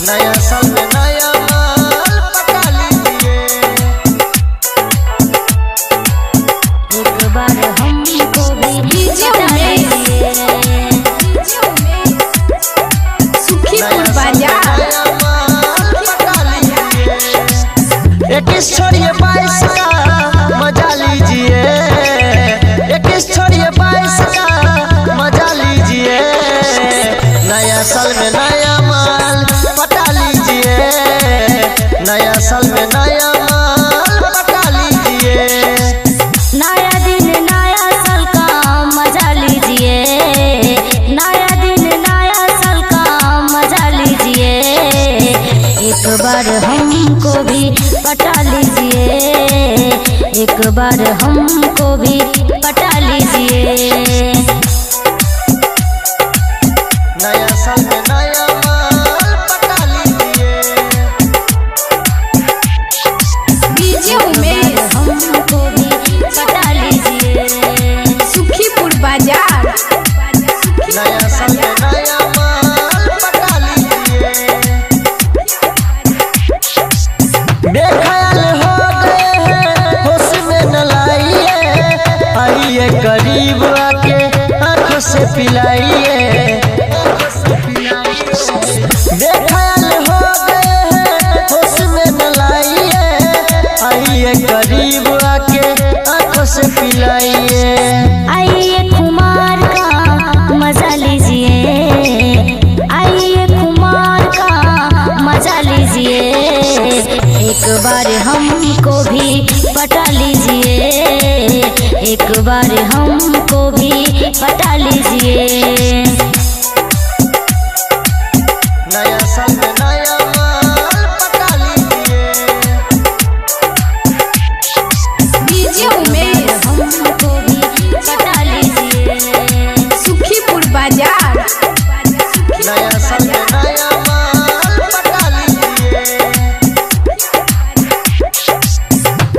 नया साल में नया माल पटा लीजिए। एक बार हमको भी पटा लीजिए। सुखीपुर बाजार। इक्कीस छोड़िए 22 का मजा लीजिए। 21 छोड़िए 22 का मजा लीजिए। नया साल में नया माल पटा लीजिए। नया साल में नया माल पटा लीजिए। नया दिन नया साल का मजा लीजिए। नया दिन नया साल का मजा लीजिए। एक बार हमको भी पटा लीजिए। एक बार हमको भी पटा लीजिए। नया साल में नया माल पटा लीजिए। डीजे उमेश हमको भी पटा लीजिए। सुखीपुर बाजार। नया साल में नया माल पटा लीजिए। बेख्याल हो गए हैं होश में न लाइए। आइए करीब आके आंखों से पिलाइए। बेख्याल हो गए हैं होश में न लाइए। आइए करीब आके आंखों से पिलाइए। आइए खुमार का मजा लीजिए। आइए खुमार का मजा लीजिए। एक बार हमको भी पटा लीजिए। एक बार हमको भी पटा लीजिए। नया साल में नया माल पटा लीजिए। डीजे उमेश हमको भी पटा लीजिए। सुखीपुर बाजार। नया साल में नया माल पटा लीजिए।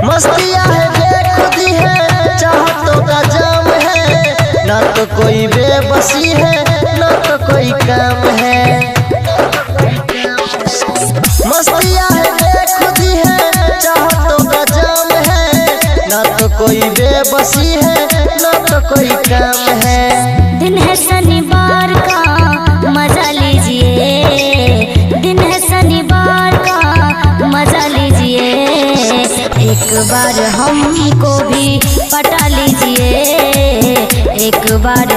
मस्तियाँ है बेखुदी है चाहतों का जाम है। ना तो कोई बेबसी है ना तो कोई काम है। मस्तियाँ है बेखुदी है चाहतों का जाम है। ना तो कोई बेबसी है ना तो कोई काम है। दिन है शनिवार का मजा लीजिए। दिन है शनिवार का मजा लीजिए। एक बार हमको भी पटा लीजिए। एक बार